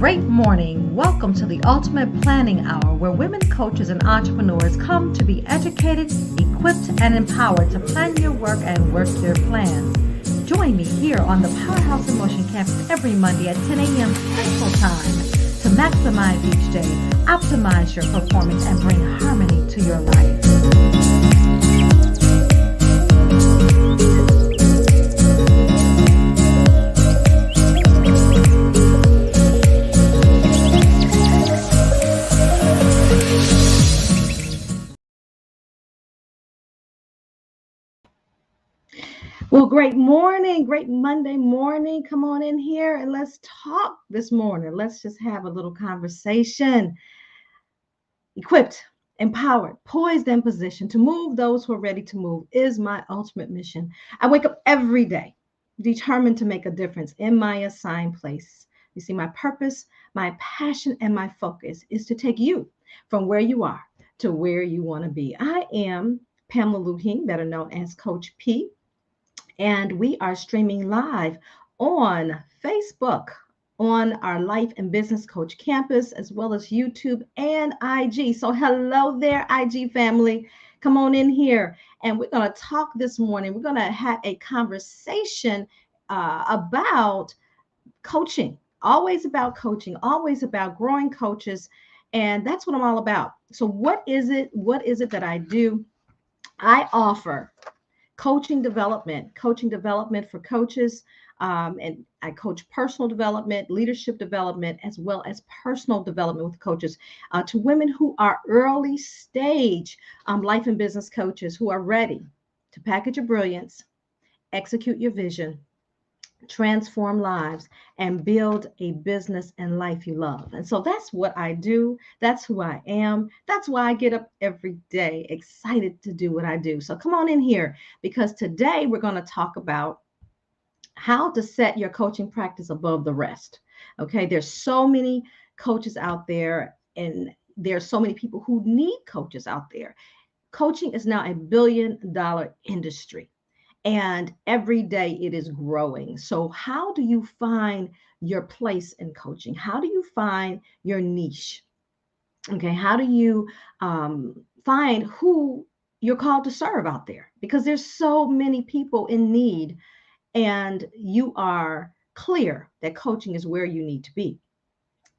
great morning. Welcome to the Ultimate Planning Hour, where women coaches and entrepreneurs come to be educated, equipped, and empowered to plan your work and work your plans. Join me here on the Powerhouse in Motion campus every Monday at 10 a.m. Central Time to maximize each day, optimize your performance, and bring harmony to your life. Well, great morning, great Monday morning. Come on in here and let's talk this morning. Let's just have a little conversation. Equipped, empowered, poised, and positioned to move those who are ready to move is my ultimate mission. I wake up every day determined to make a difference in my assigned place. You see, my purpose, my passion, and my focus is to take you from where you are to where you want to be. I am Pamela Lue-Hing, better known as Coach P. And we are streaming live on Facebook, on our Life and Business Coach campus, as well as YouTube and IG. So hello there, IG family. Come on in here. And we're going to talk this morning. We're going to have a conversation about coaching, always about coaching, always about growing coaches. And that's what I'm all about. So what is it? What is it that I do? I offer coaching development for coaches. And I coach personal development, leadership development, as well as personal development with coaches to women who are early stage life and business coaches who are ready to package your brilliance, execute your vision, transform lives, and build a business and life you love. And so that's what I do. That's who I am. That's why I get up every day excited to do what I do. So come on in here, because today we're going to talk about how to set your coaching practice above the rest. Okay, there's so many coaches out there, and there's so many people who need coaches out there. Coaching is now a billion-dollar industry. And every day it is growing. So how do you find your place in coaching? How do you find your niche? Okay, how do you find who you're called to serve out there? Because there's so many people in need, and you are clear that coaching is where you need to be.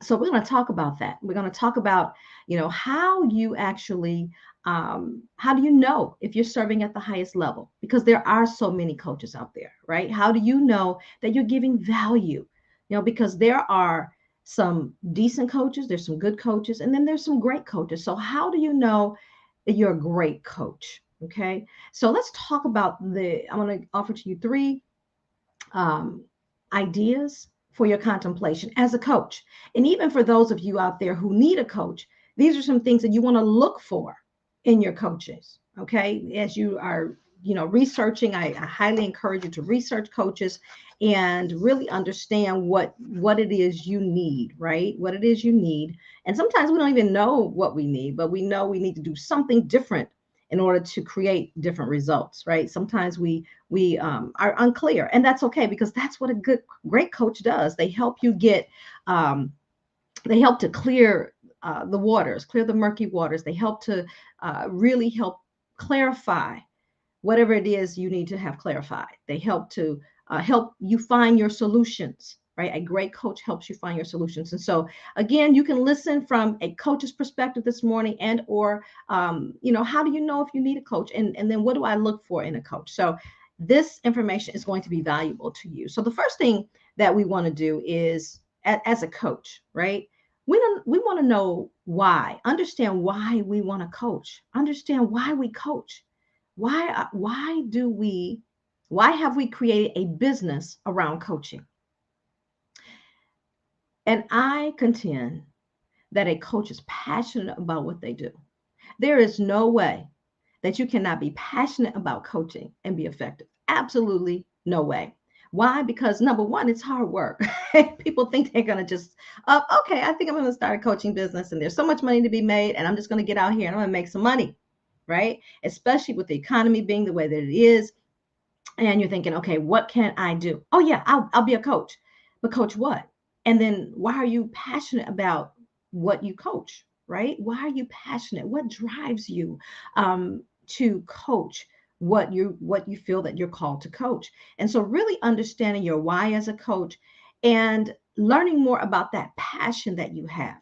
So we're going to talk about that. We're going to talk about, how you actually, how do you know if you're serving at the highest level? Because there are so many coaches out there, right? How do you know that you're giving value? Because there are some decent coaches, there's some good coaches, and then there's some great coaches. So how do you know that you're a great coach? Okay. So let's talk about I'm going to offer to you three ideas for your contemplation as a coach. And even for those of you out there who need a coach, these are some things that you want to look for in your coaches. Okay. As you are, researching, I highly encourage you to research coaches and really understand what it is you need, right? What it is you need. And sometimes we don't even know what we need, but we know we need to do something different in order to create different results, right? Sometimes we are unclear, and that's okay, because that's what a great coach does. They help you get, they help to clear the waters, clear the murky waters. They help to really help clarify whatever it is you need to have clarified. They help to help you find your solutions, right? A great coach helps you find your solutions. And so again, you can listen from a coach's perspective this morning, and or how do you know if you need a coach, and then what do I look for in a coach? So this information is going to be valuable to you. So the first thing that we want to do is, as a coach, right? We want to know why, understand why we want to coach, understand why we coach. Why have we created a business around coaching? And I contend that a coach is passionate about what they do. There is no way that you cannot be passionate about coaching and be effective. Absolutely no way. Why? Because number one, it's hard work. People think they're going to just, okay, I think I'm going to start a coaching business, and there's so much money to be made, and I'm just going to get out here and I'm going to make some money, right? Especially with the economy being the way that it is. And you're thinking, okay, what can I do? Oh yeah, I'll be a coach. But coach what? And then why are you passionate about what you coach, right? Why are you passionate? What drives you to coach what you feel that you're called to coach? And so really understanding your why as a coach and learning more about that passion that you have,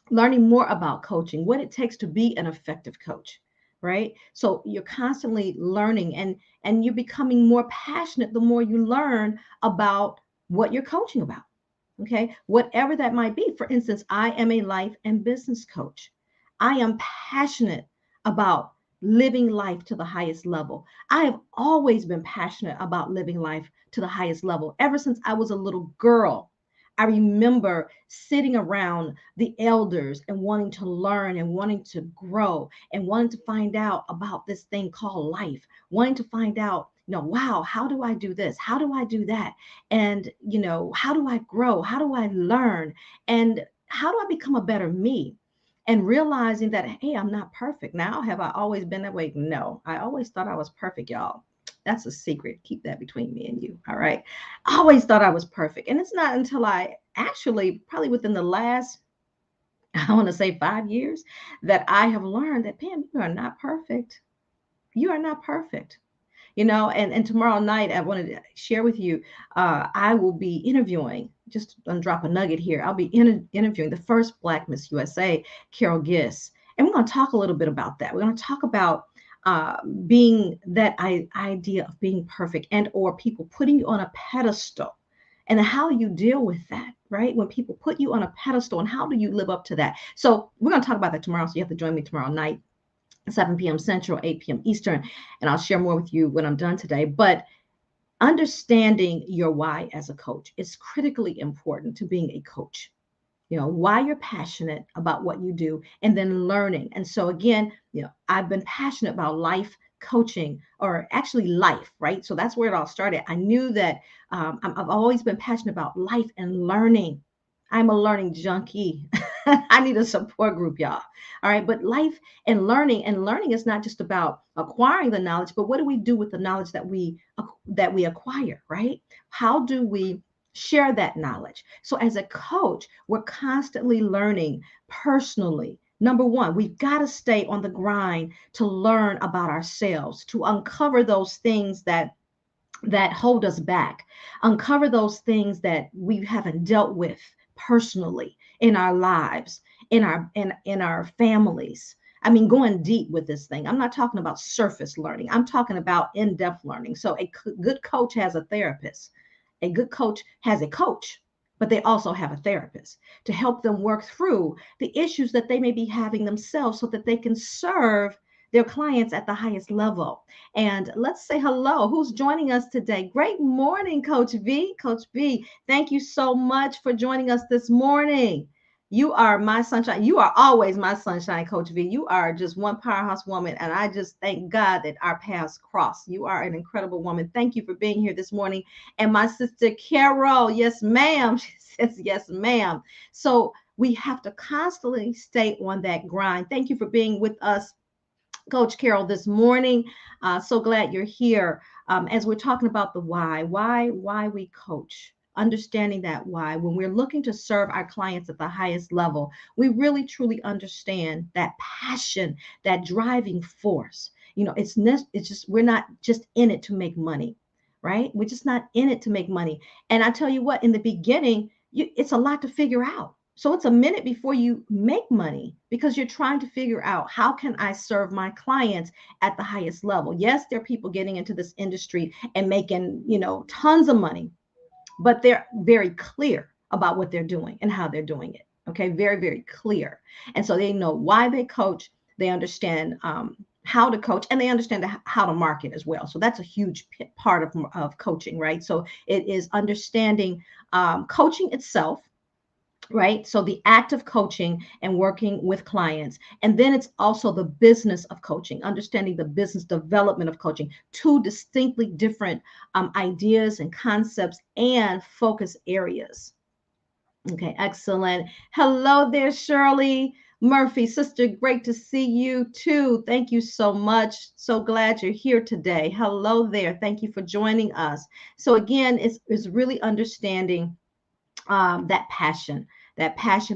learning more about coaching, what it takes to be an effective coach, right? So you're constantly learning and you're becoming more passionate the more you learn about what you're coaching about. Okay, whatever that might be. For instance, I am a life and business coach. I am passionate about living life to the highest level. I have always been passionate about living life to the highest level. Ever since I was a little girl, I remember sitting around the elders and wanting to learn and wanting to grow and wanting to find out about this thing called life, wanting to find out, wow, how do I do this? How do I do that? And, how do I grow? How do I learn? And how do I become a better me? And realizing that, hey, I'm not perfect. Now, have I always been that way? No, I always thought I was perfect, y'all. That's a secret. Keep that between me and you. All right. I always thought I was perfect. And it's not until I actually, probably within the last, I want to say 5 years, that I have learned that, Pam, you are not perfect. You are not perfect. And tomorrow night I wanted to share with you, I will be interviewing, just gonna drop a nugget here, I'll be interviewing the first Black Miss USA, Carol Giss, and we're going to talk a little bit about that. We're going to talk about being that idea of being perfect and or people putting you on a pedestal and how you deal with that, right? When people put you on a pedestal, and how do you live up to that? So we're going to talk about that tomorrow, so you have to join me tomorrow night, 7 p.m. Central, 8 p.m. Eastern, and I'll share more with you when I'm done today. But understanding your why as a coach is critically important to being a coach. Why you're passionate about what you do, and then learning. And so again, I've been passionate about life coaching, or actually life, right? So that's where it all started. I knew that I've always been passionate about life and learning. I'm a learning junkie. I need a support group, y'all. All right. But life and learning is not just about acquiring the knowledge, but what do we do with the knowledge that we acquire, right? How do we share that knowledge? So as a coach, we're constantly learning personally. Number one, we've got to stay on the grind to learn about ourselves, to uncover those things that hold us back, uncover those things that we haven't dealt with personally in our lives, in our families. I mean, going deep with this thing. I'm not talking about surface learning. I'm talking about in-depth learning. So good coach has a therapist. A good coach has a coach, but they also have a therapist to help them work through the issues that they may be having themselves, so that they can serve their clients at the highest level. And let's say hello. Who's joining us today? Great morning, Coach V. Coach V, thank you so much for joining us this morning. You are my sunshine. You are always my sunshine, Coach V. You are just one powerhouse woman. And I just thank God that our paths cross. You are an incredible woman. Thank you for being here this morning. And my sister, Carol, yes, ma'am. She says, yes, ma'am. So we have to constantly stay on that grind. Thank you for being with us, Coach Carol, this morning. So glad you're here. As we're talking about the why we coach, understanding that why, when we're looking to serve our clients at the highest level, we really truly understand that passion, that driving force. It's just, we're not just in it to make money, right? We're just not in it to make money. And I tell you what, in the beginning, it's a lot to figure out. So it's a minute before you make money, because you're trying to figure out, how can I serve my clients at the highest level? Yes, there are people getting into this industry and making, tons of money, but they're very clear about what they're doing and how they're doing it. Okay, very, very clear. And so they know why they coach. They understand how to coach, and they understand how to market as well. So that's a huge part of coaching, right? So it is understanding coaching itself, right? So the act of coaching and working with clients. And then it's also the business of coaching, understanding the business development of coaching, two distinctly different ideas and concepts and focus areas. Okay, excellent. Hello there, Shirley Murphy, sister. Great to see you too. Thank you so much. So glad you're here today. Hello there. Thank you for joining us. So again, it's really understanding that passion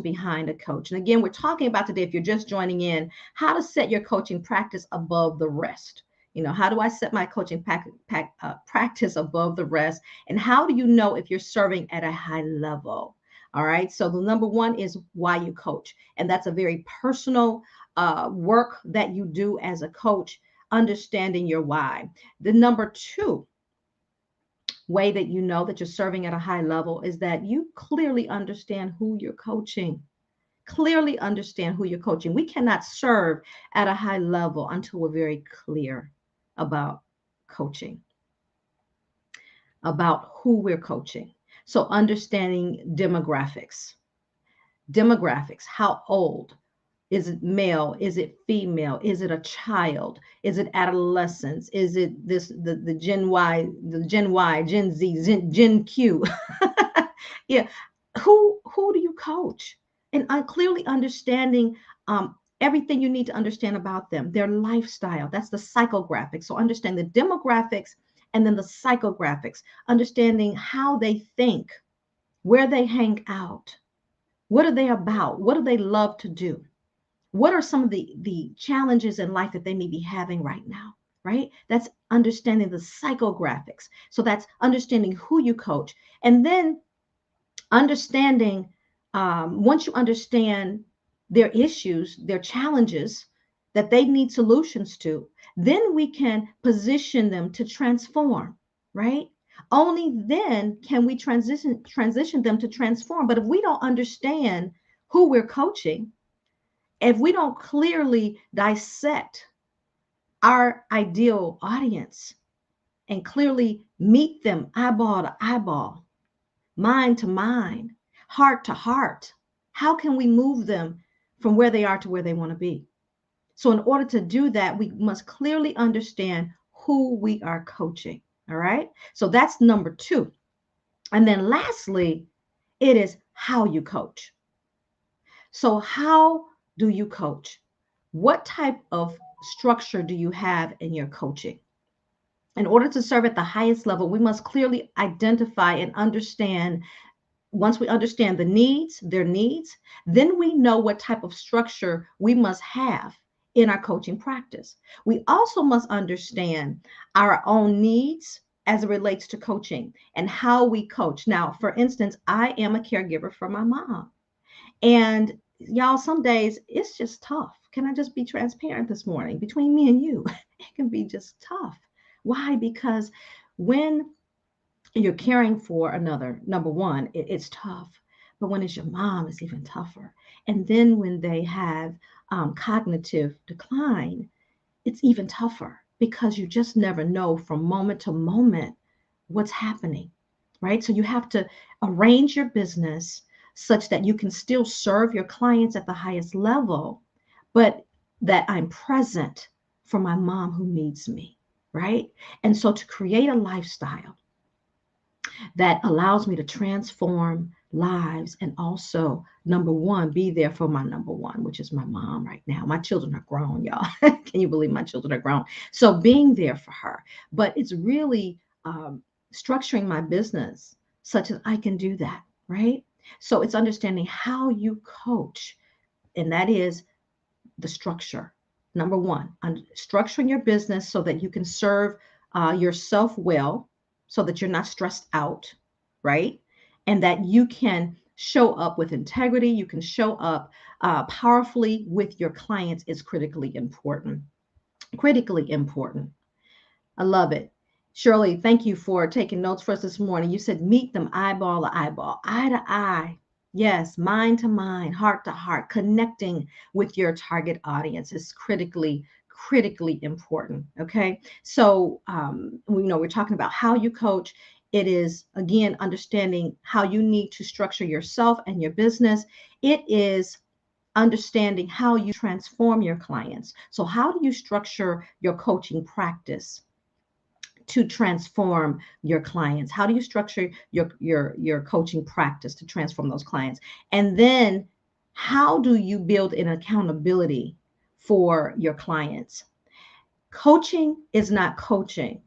behind a coach. And again, we're talking about today, if you're just joining in, how to set your coaching practice above the rest. How do I set my coaching practice above the rest? And how do you know if you're serving at a high level? All right. So the number one is why you coach. And that's a very personal work that you do as a coach, understanding your why. The number two way that you know that you're serving at a high level is that you clearly understand who you're coaching. Clearly understand who you're coaching. We cannot serve at a high level until we're very clear about coaching, about who we're coaching. So understanding demographics, how old, is it male? Is it female? Is it a child? Is it adolescence? Is it the Gen Y, Gen Z, Gen Q? Yeah. Who do you coach? And clearly understanding everything you need to understand about them, their lifestyle. That's the psychographics. So understand the demographics and then the psychographics, understanding how they think, where they hang out, what are they about, what do they love to do, what are some of the challenges in life that they may be having right now, right? That's understanding the psychographics. So that's understanding who you coach. And then understanding, once you understand their issues, their challenges that they need solutions to, then we can position them to transform, right? Only then can we transition them to transform. But if we don't understand who we're coaching, if we don't clearly dissect our ideal audience and clearly meet them eyeball to eyeball, mind to mind, heart to heart, how can we move them from where they are to where they want to be? So in order to do that, we must clearly understand who we are coaching. All right. So that's number two. And then lastly, it is how you coach. So how do you coach? What type of structure do you have in your coaching? In order to serve at the highest level, we must clearly identify and understand. Once we understand their needs, then we know what type of structure we must have in our coaching practice. We also must understand our own needs as it relates to coaching and how we coach. Now, for instance, I am a caregiver for my mom. And y'all, some days it's just tough. Can I just be transparent this morning? Between me and you, it can be just tough. Why? Because when you're caring for another, number one, it's tough. But when it's your mom, it's even tougher. And then when they have cognitive decline, it's even tougher because you just never know from moment to moment what's happening, right? So you have to arrange your business such that you can still serve your clients at the highest level, but that I'm present for my mom who needs me, right? And so to create a lifestyle that allows me to transform lives and also, number one, be there for my number one, which is my mom right now. My children are grown, y'all. Can you believe my children are grown? So being there for her, but it's really structuring my business such that I can do that, right? So it's understanding how you coach, and that is the structure. Number one, structuring your business so that you can serve yourself well, so that you're not stressed out, right? And that you can show up with integrity, you can show up powerfully with your clients is critically important. Critically important. I love it. Shirley, thank you for taking notes for us this morning. You said meet them eyeball to eyeball, eye to eye. Yes, mind to mind, heart to heart, connecting with your target audience is critically important. Okay. So, we're talking about how you coach. It is, again, understanding how you need to structure yourself and your business. It is understanding how you transform your clients. So, how do you structure your coaching practice to transform your clients? How do you structure your coaching practice to transform those clients? And then how do you build an accountability for your clients? Coaching is not coaching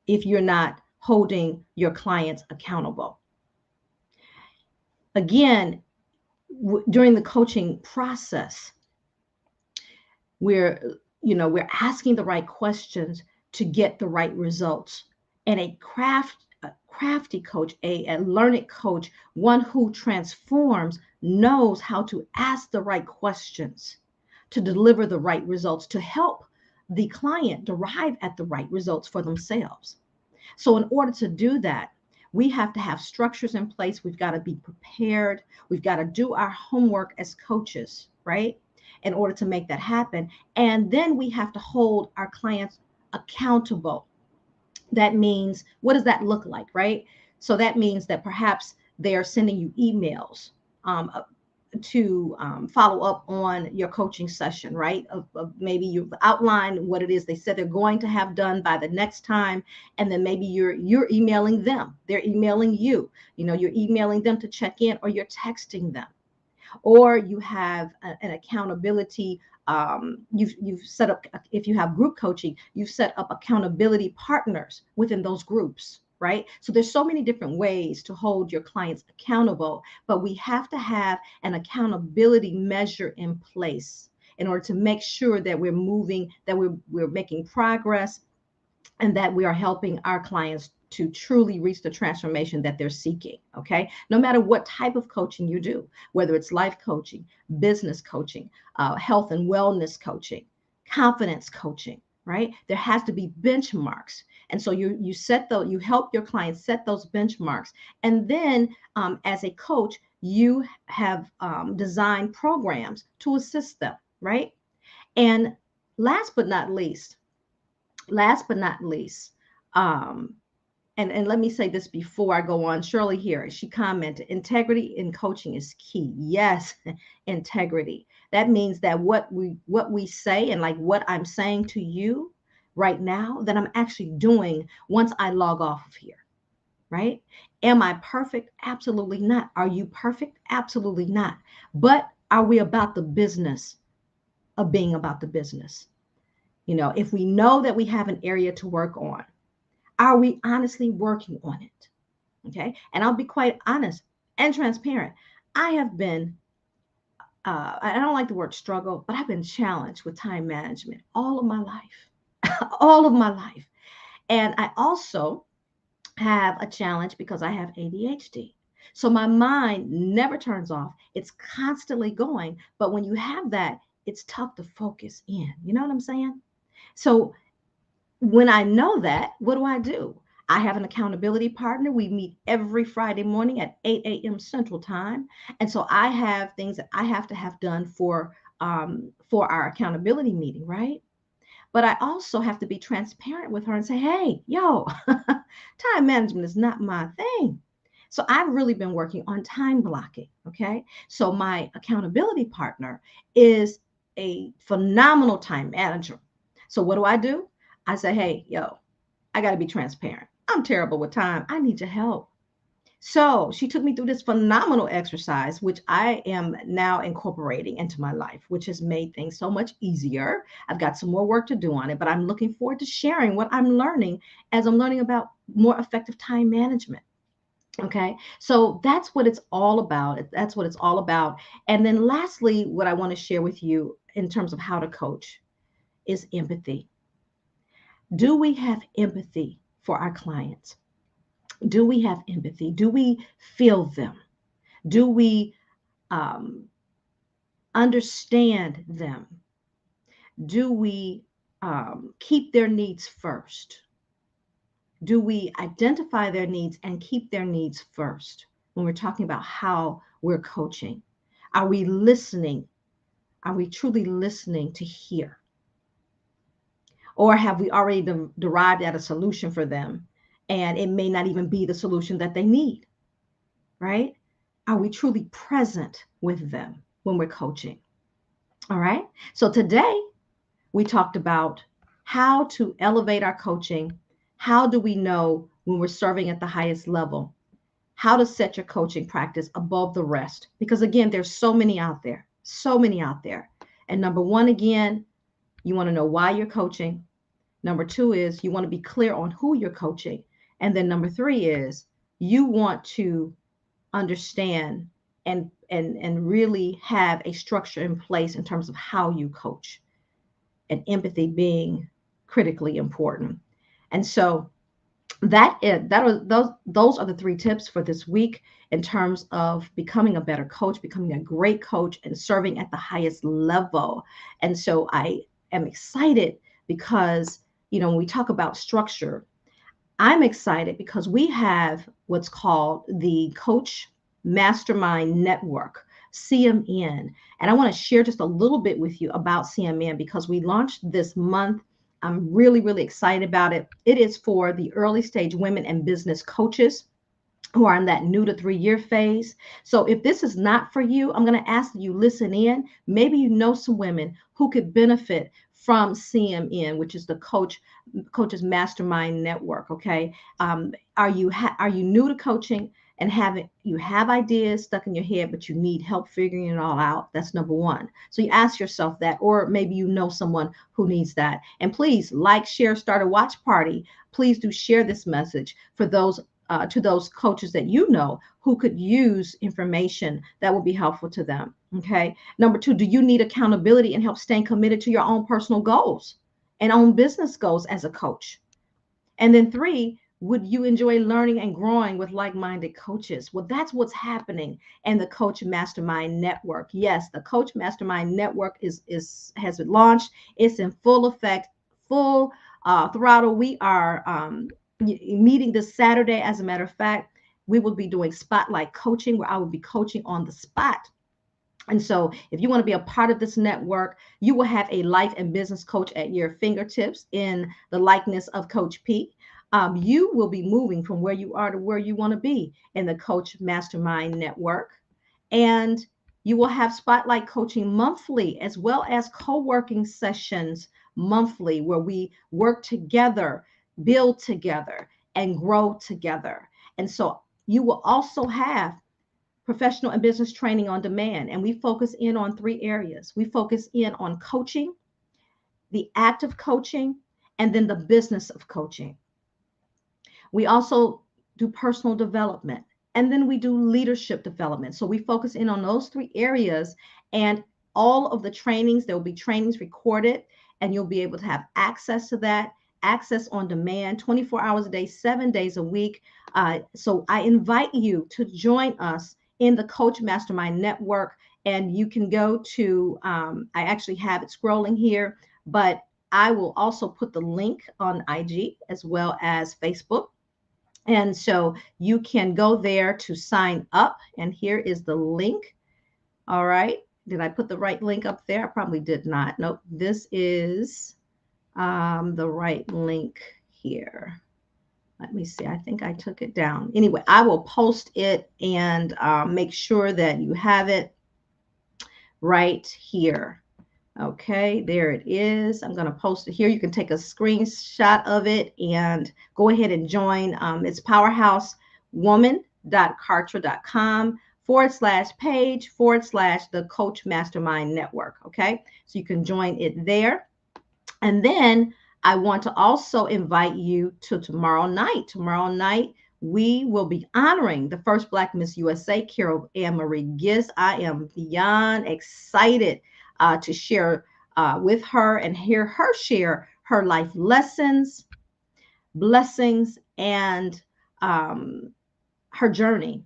if you're not holding your clients accountable. Again, during the coaching process, we're asking the right questions to get the right results. And a crafty coach, a learned coach, one who transforms, knows how to ask the right questions to deliver the right results, to help the client derive at the right results for themselves. So, in order to do that, we have to have structures in place. We've got to be prepared. We've got to do our homework as coaches, right? In order to make that happen. And then we have to hold our clients accountable. That means, what does that look like, right? So, that means that perhaps they are sending you emails to follow up on your coaching session, right? Maybe you've outlined what it is they said they're going to have done by the next time, and then maybe you're emailing them, they're emailing you. You're emailing them to check in, or you're texting them, or you have an accountability. You've set up, if you have group coaching, you've set up accountability partners within those groups, right? So there's so many different ways to hold your clients accountable, but we have to have an accountability measure in place in order to make sure that we're moving, that we're making progress, and that we are helping our clients to truly reach the transformation that they're seeking. Okay. No matter what type of coaching you do, whether it's life coaching, business coaching, health and wellness coaching, confidence coaching, right? There has to be benchmarks. And so you help your clients set those benchmarks. And then as a coach, you have designed programs to assist them, right? And last but not least, last but not least, um, and let me say this before I go on. Shirley here, she commented, integrity in coaching is key. Yes, integrity. That means that what we say, and like what I'm saying to you right now, that I'm actually doing once I log off of here, right? Am I perfect? Absolutely not. Are you perfect? Absolutely not. But are we about the business of being about the business? If we know that we have an area to work on, are we honestly working on it? Okay. And I'll be quite honest and transparent. I have been, I don't like the word struggle, but I've been challenged with time management all of my life, all of my life. And I also have a challenge because I have ADHD. So my mind never turns off. It's constantly going. But when you have that, it's tough to focus in. You know what I'm saying? So when I know that, what do? I have an accountability partner. We meet every Friday morning at 8 a.m. Central Time. And so I have things that I have to have done for our accountability meeting, right? But I also have to be transparent with her and say, hey, yo, time management is not my thing. So I've really been working on time blocking. Okay. So my accountability partner is a phenomenal time manager. So what do? I say, hey, yo, I got to be transparent. I'm terrible with time. I need your help. So she took me through this phenomenal exercise, which I am now incorporating into my life, which has made things so much easier. I've got some more work to do on it, but I'm looking forward to sharing what I'm learning as I'm learning about more effective time management. Okay. So that's what it's all about. That's what it's all about. And then lastly, what I want to share with you in terms of how to coach is empathy. Do we have empathy for our clients? Do we have empathy? Do we feel them? Do we um, understand them? Do we keep their needs first? Do we identify their needs and keep their needs first when we're talking about how we're coaching? Are we listening? Are we truly listening to hear? Or have we already derived at a solution for them, and it may not even be the solution that they need, right? Are we truly present with them when we're coaching? All right. So today we talked about how to elevate our coaching. How do we know when we're serving at the highest level? How to set your coaching practice above the rest? Because again, there's so many out there, so many out there. And number one, again, you want to know why you're coaching. Number two is you want to be clear on who you're coaching. And then number three is you want to understand and really have a structure in place in terms of how you coach, and empathy being critically important. And so those are the three tips for this week in terms of becoming a better coach, becoming a great coach, and serving at the highest level. And so I am excited because, when we talk about structure, I'm excited because we have what's called the Coach Mastermind Network, CMN. And I want to share just a little bit with you about CMN because we launched this month. I'm really, really excited about it. It is for the early stage women and business coaches who are in that new to 3 year phase. So if this is not for you, I'm going to ask that you listen in. Maybe you know some women who could benefit from CMN, which is the Coaches Mastermind Network. Okay, are you new to coaching and have ideas stuck in your head, but you need help figuring it all out? That's number one. So you ask yourself that, or maybe you know someone who needs that. And please like, share, start a watch party. Please do share this message for those to those coaches that you know who could use information that will be helpful to them. Okay. Number two, do you need accountability and help staying committed to your own personal goals and own business goals as a coach? And then three, would you enjoy learning and growing with like-minded coaches? Well, that's what's happening in the Coach Mastermind Network. Yes, the Coach Mastermind Network has been launched. It's in full effect, full throttle. We are meeting this Saturday. As a matter of fact, we will be doing spotlight coaching where I will be coaching on the spot. And so, if you want to be a part of this network, you will have a life and business coach at your fingertips in the likeness of Coach P. You will be moving from where you are to where you want to be in the Coach Mastermind Network. And you will have spotlight coaching monthly, as well as co working sessions monthly, where we work together, build together, and grow together. And so, you will also have professional and business training on demand. And we focus in on three areas. We focus in on coaching, the act of coaching, and then the business of coaching. We also do personal development, and then we do leadership development. So we focus in on those three areas, and all of the trainings, there will be trainings recorded, and you'll be able to have access to that, access on demand, 24 hours a day, 7 days a week. So I invite you to join us in the Coach Mastermind Network. And you can go to, I actually have it scrolling here, but I will also put the link on IG as well as Facebook. And so you can go there to sign up. And here is the link. All right. Did I put the right link up there? I probably did not. Nope. This is the right link here. Let me see. I think I took it down. Anyway, I will post it and make sure that you have it right here. Okay, there it is. I'm going to post it here. You can take a screenshot of it and go ahead and join. It's powerhousewoman.kartra.com/page/the Coach Mastermind Network. Okay, so you can join it there. And then I want to also invite you to tomorrow night. Tomorrow night, we will be honoring the first Black Miss USA, Carol Ann Marie Giss. I am beyond excited to share with her and hear her share her life lessons, blessings, and her journey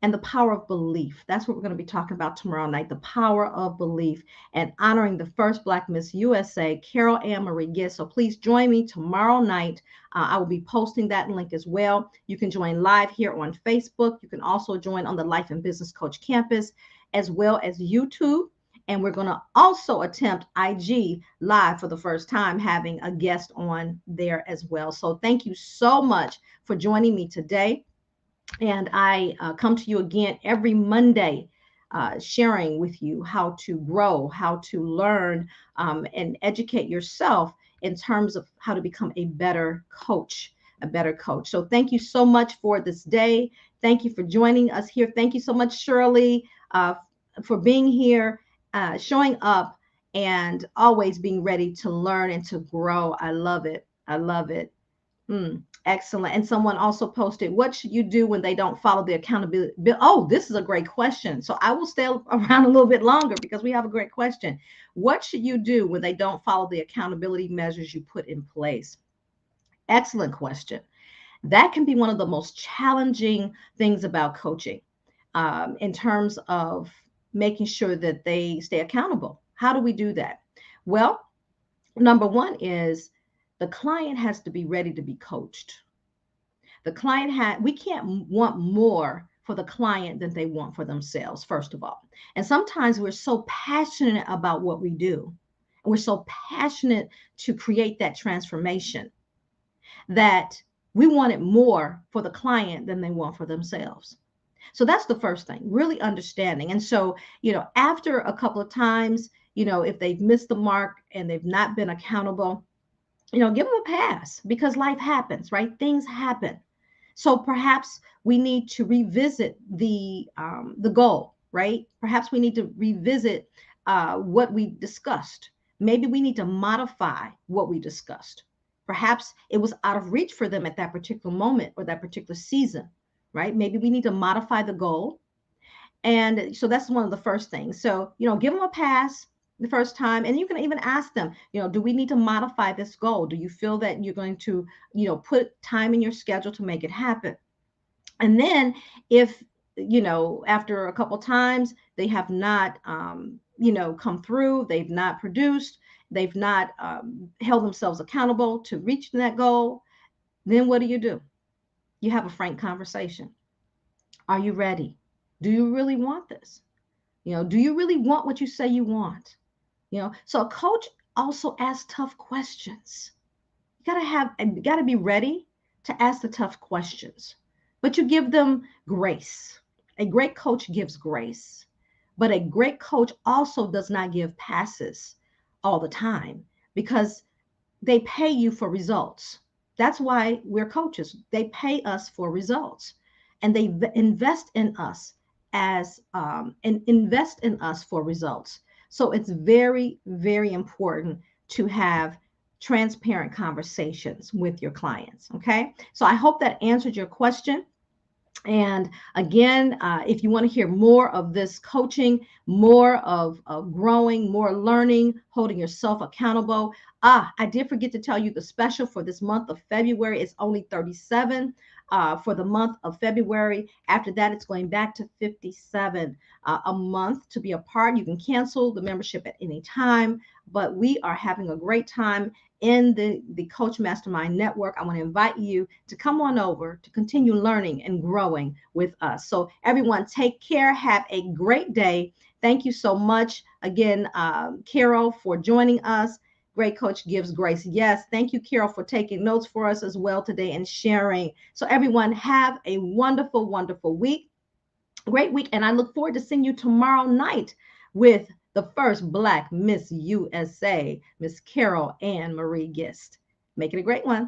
and the power of belief. That's what we're going to be talking about tomorrow night, the power of belief, and honoring the first Black Miss USA, Carol Ann Marie Giss. So please join me tomorrow night. I will be posting that link as well. You can join live here on Facebook. You can also join on the Life and Business Coach Campus, as well as YouTube. And we're going to also attempt IG live for the first time, having a guest on there as well. So thank you so much for joining me today. And I come to you again every Monday, sharing with you how to grow, how to learn, and educate yourself in terms of how to become a better coach, a better coach. So thank you so much for this day. Thank you for joining us here. Thank you so much, Shirley, for being here, showing up, and always being ready to learn and to grow. I love it. I love it. Excellent. And someone also posted, what should you do when they don't follow the accountability? Oh, this is a great question. So I will stay around a little bit longer because we have a great question. What should you do when they don't follow the accountability measures you put in place? Excellent question. That can be one of the most challenging things about coaching, in terms of making sure that they stay accountable. How do we do that? Well, number one is the client has to be ready to be coached. We can't want more for the client than they want for themselves, first of all. And sometimes we're so passionate about what we do, and we're so passionate to create that transformation, that we want it more for the client than they want for themselves. So that's the first thing, really understanding. And so, after a couple of times, if they've missed the mark and they've not been accountable, give them a pass, because life happens, right? Things happen. So perhaps we need to revisit the goal, right? Perhaps we need to revisit what we discussed. Maybe we need to modify what we discussed. Perhaps it was out of reach for them at that particular moment or that particular season, right? Maybe we need to modify the goal. And so that's one of the first things. So, give them a pass the first time. And you can even ask them, do we need to modify this goal? Do you feel that you're going to, put time in your schedule to make it happen? And then if, after a couple times, they have not, come through, they've not produced, they've not held themselves accountable to reach that goal, then what do? You have a frank conversation. Are you ready? Do you really want this? Do you really want what you say you want? So a coach also asks tough questions. You gotta be ready to ask the tough questions, but you give them grace. A great coach gives grace, but a great coach also does not give passes all the time, because they pay you for results. That's why we're coaches. They pay us for results, and they invest in us and invest in us for results. So it's very, very important to have transparent conversations with your clients. Okay. So I hope that answered your question. And again, if you want to hear more of this coaching, more of growing, more learning, holding yourself accountable. I did forget to tell you the special for this month of February is only $37 for the month of February. After that, it's going back to $57 a month to be a part. You can cancel the membership at any time, but we are having a great time in the Coach Mastermind Network. I want to invite you to come on over to continue learning and growing with us. So everyone, take care. Have a great day. Thank you so much again, Carol, for joining us. Great coach gives grace. Yes, thank you, Carol, for taking notes for us as well today and sharing. So everyone, have a wonderful, wonderful week. Great week. And I look forward to seeing you tomorrow night with the first Black Miss USA, Miss Carol Ann Marie Gist. Make it a great one.